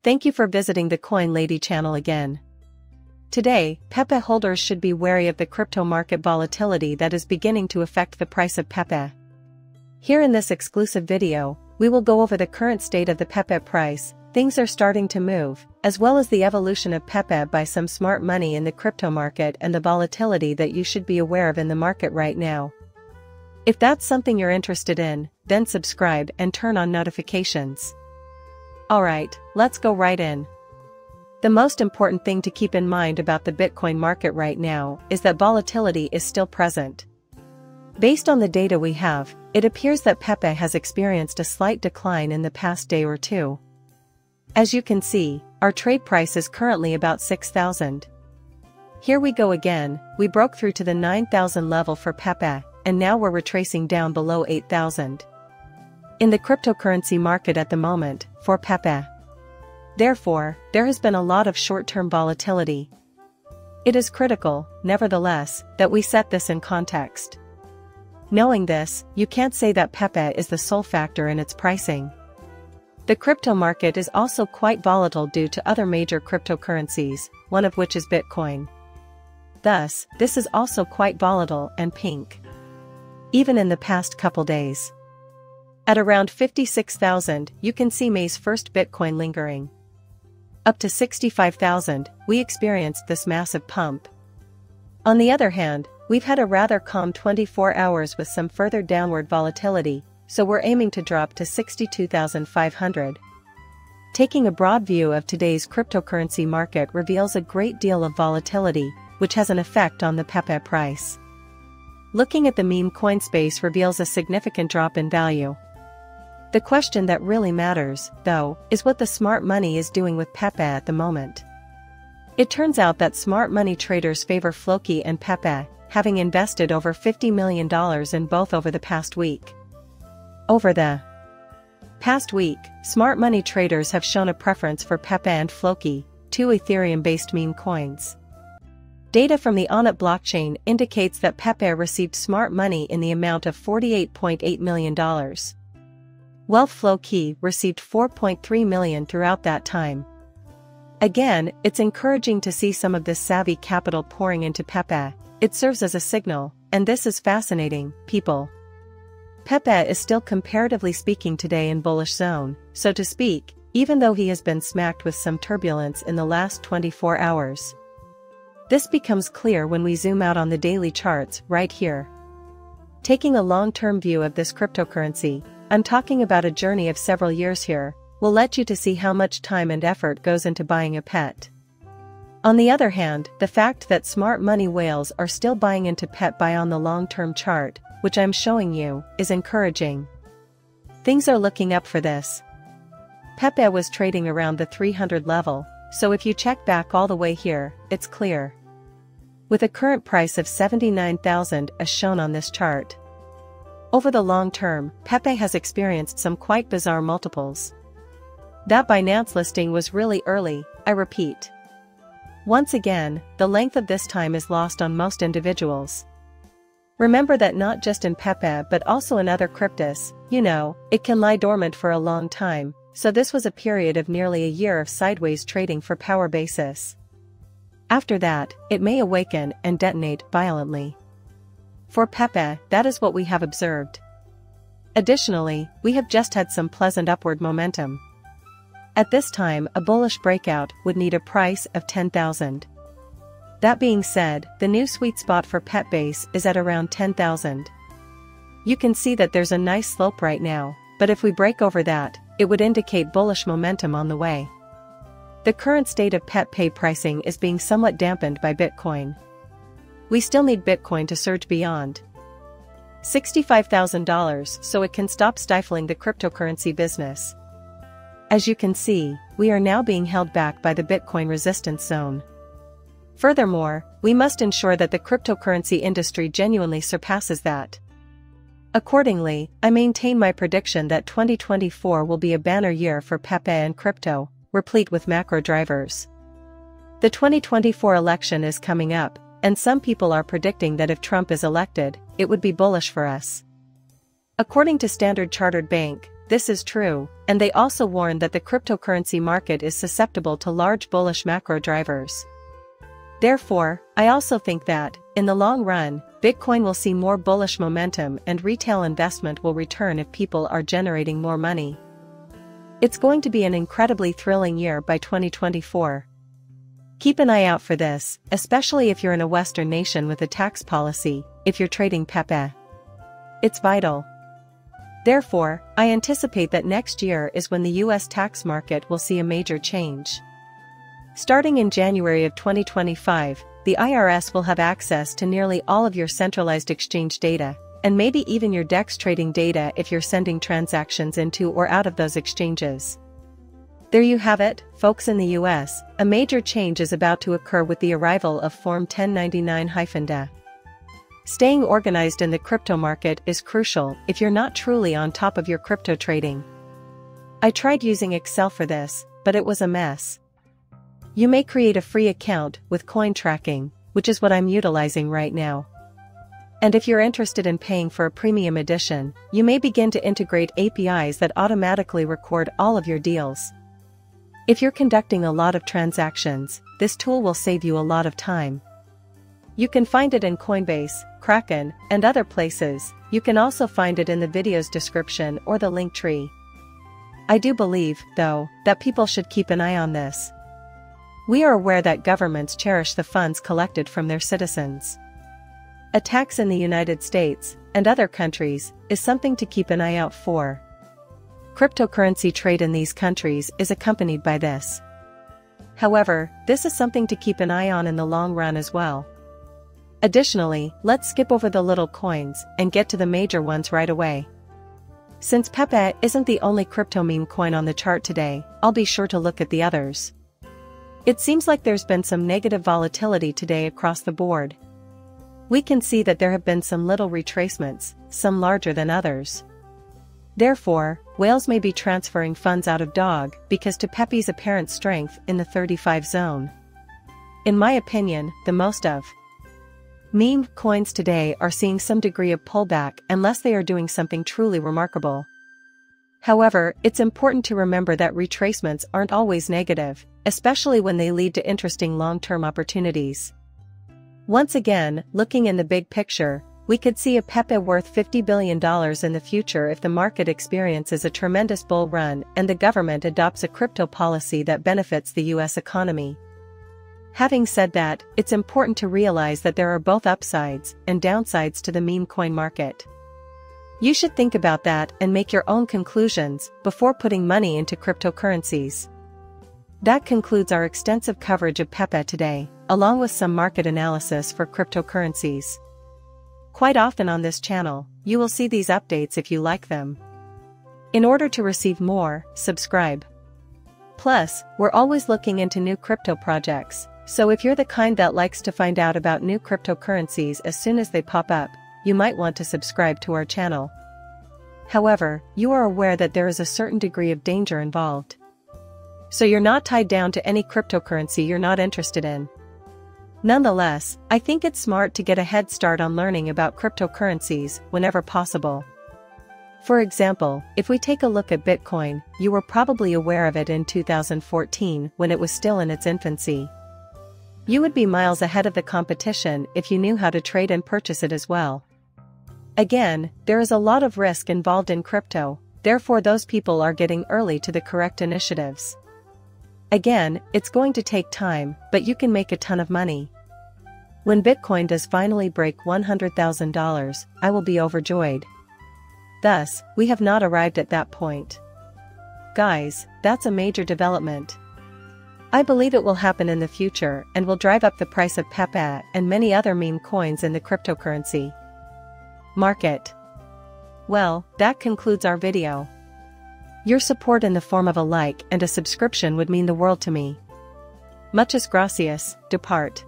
Thank you for visiting the Coin Lady channel again. Today, Pepe holders should be wary of the crypto market volatility that is beginning to affect the price of Pepe. Here in this exclusive video, we will go over the current state of the Pepe price. Things are starting to move, as well as the evolution of Pepe by some smart money in the crypto market and the volatility that you should be aware of in the market right now. If that's something you're interested in, then subscribe and turn on notifications. Alright, let's go right in. The most important thing to keep in mind about the Bitcoin market right now is that volatility is still present. Based on the data we have, it appears that Pepe has experienced a slight decline in the past day or two. As you can see, our trade price is currently about 6,000. Here we go again, we broke through to the 9,000 level for Pepe, and now we're retracing down below 8,000. In the cryptocurrency market at the moment, for Pepe. Therefore, there has been a lot of short-term volatility. It is critical, nevertheless, that we set this in context. Knowing this, you can't say that Pepe is the sole factor in its pricing. The crypto market is also quite volatile due to other major cryptocurrencies, one of which is Bitcoin. Thus, this is also quite volatile and pink. Even in the past couple days. At around 56,000, you can see May's first Bitcoin lingering. Up to 65,000, we experienced this massive pump. On the other hand, we've had a rather calm 24 hours with some further downward volatility, so we're aiming to drop to 62,500. Taking a broad view of today's cryptocurrency market reveals a great deal of volatility, which has an effect on the Pepe price. Looking at the meme coin space reveals a significant drop in value. The question that really matters, though, is what the smart money is doing with Pepe at the moment. It turns out that smart money traders favor Floki and Pepe, having invested over $50 million in both over the past week. Over the past week, smart money traders have shown a preference for Pepe and Floki, two Ethereum-based meme coins. Data from the Onit blockchain indicates that Pepe received smart money in the amount of $48.8 million. While Floki received $4.3 million throughout that time. Again, it's encouraging to see some of this savvy capital pouring into Pepe. It serves as a signal, and this is fascinating, people. Pepe is still comparatively speaking today in bullish zone, so to speak, even though he has been smacked with some turbulence in the last 24 hours. This becomes clear when we zoom out on the daily charts right here. Taking a long-term view of this cryptocurrency, I'm talking about a journey of several years here, will let you to see how much time and effort goes into buying a pet. On the other hand, the fact that smart money whales are still buying into Pepe on the long-term chart, which I'm showing you, is encouraging. Things are looking up for this. Pepe was trading around the 300 level, so if you check back all the way here, it's clear. With a current price of 79,000 as shown on this chart. Over the long term, Pepe has experienced some quite bizarre multiples. That Binance listing was really early, I repeat. Once again, the length of this time is lost on most individuals. Remember that not just in Pepe but also in other cryptos, it can lie dormant for a long time, so this was a period of nearly a year of sideways trading for power basis. After that, it may awaken and detonate violently. For Pepe, that is what we have observed. Additionally, we have just had some pleasant upward momentum. At this time, a bullish breakout would need a price of 10,000. That being said, the new sweet spot for Pepe base is at around 10,000. You can see that there's a nice slope right now, but if we break over that, it would indicate bullish momentum on the way. The current state of Pepe pricing is being somewhat dampened by Bitcoin. We still need Bitcoin to surge beyond $65,000 so it can stop stifling the cryptocurrency business. As you can see, we are now being held back by the Bitcoin resistance zone. Furthermore, we must ensure that the cryptocurrency industry genuinely surpasses that. Accordingly, I maintain my prediction that 2024 will be a banner year for Pepe and crypto, replete with macro drivers. The 2024 election is coming up, and some people are predicting that if Trump is elected, it would be bullish for us. According to Standard Chartered Bank, this is true, and they also warn that the cryptocurrency market is susceptible to large bullish macro drivers. Therefore, I also think that, in the long run, Bitcoin will see more bullish momentum and retail investment will return if people are generating more money. It's going to be an incredibly thrilling year by 2024. Keep an eye out for this, especially if you're in a Western nation with a tax policy, if you're trading Pepe. It's vital. Therefore, I anticipate that next year is when the US tax market will see a major change. Starting in January of 2025, the IRS will have access to nearly all of your centralized exchange data, and maybe even your DEX trading data if you're sending transactions into or out of those exchanges. There you have it, folks. In the US, a major change is about to occur with the arrival of Form 1099-DA. Staying organized in the crypto market is crucial if you're not truly on top of your crypto trading. I tried using Excel for this, but it was a mess. You may create a free account with coin tracking, which is what I'm utilizing right now. And if you're interested in paying for a premium edition, you may begin to integrate APIs that automatically record all of your deals. If you're conducting a lot of transactions, this tool will save you a lot of time. You can find it in Coinbase, Kraken, and other places. You can also find it in the video's description or the link tree. I do believe, though, that people should keep an eye on this. We are aware that governments cherish the funds collected from their citizens. A tax in the United States, and other countries, is something to keep an eye out for. Cryptocurrency trade in these countries is accompanied by this. However, this is something to keep an eye on in the long run as well. Additionally, let's skip over the little coins and get to the major ones right away. Since Pepe isn't the only crypto meme coin on the chart today, I'll be sure to look at the others. It seems like there's been some negative volatility today across the board. We can see that there have been some little retracements, some larger than others. Therefore, whales may be transferring funds out of dog because to Pepe's apparent strength in the 35 zone. In my opinion, the most of meme coins today are seeing some degree of pullback unless they are doing something truly remarkable. However, it's important to remember that retracements aren't always negative, especially when they lead to interesting long-term opportunities. Once again, looking in the big picture, we could see a Pepe worth $50 billion in the future if the market experiences a tremendous bull run and the government adopts a crypto policy that benefits the US economy. Having said that, it's important to realize that there are both upsides and downsides to the meme coin market. You should think about that and make your own conclusions before putting money into cryptocurrencies. That concludes our extensive coverage of Pepe today, along with some market analysis for cryptocurrencies. Quite often on this channel, you will see these updates if you like them. In order to receive more, subscribe. Plus, we're always looking into new crypto projects, so if you're the kind that likes to find out about new cryptocurrencies as soon as they pop up, you might want to subscribe to our channel. However, you are aware that there is a certain degree of danger involved. So you're not tied down to any cryptocurrency you're not interested in. Nonetheless, I think it's smart to get a head start on learning about cryptocurrencies whenever possible. For example, if we take a look at Bitcoin, you were probably aware of it in 2014 when it was still in its infancy. You would be miles ahead of the competition if you knew how to trade and purchase it as well. Again, there is a lot of risk involved in crypto, therefore those people are getting early to the correct initiatives. Again, it's going to take time, but you can make a ton of money. When Bitcoin does finally break $100,000, I will be overjoyed. Thus, we have not arrived at that point. Guys, that's a major development. I believe it will happen in the future and will drive up the price of Pepe and many other meme coins in the cryptocurrency market. Well, that concludes our video. Your support in the form of a like and a subscription would mean the world to me. Muchas gracias, depart.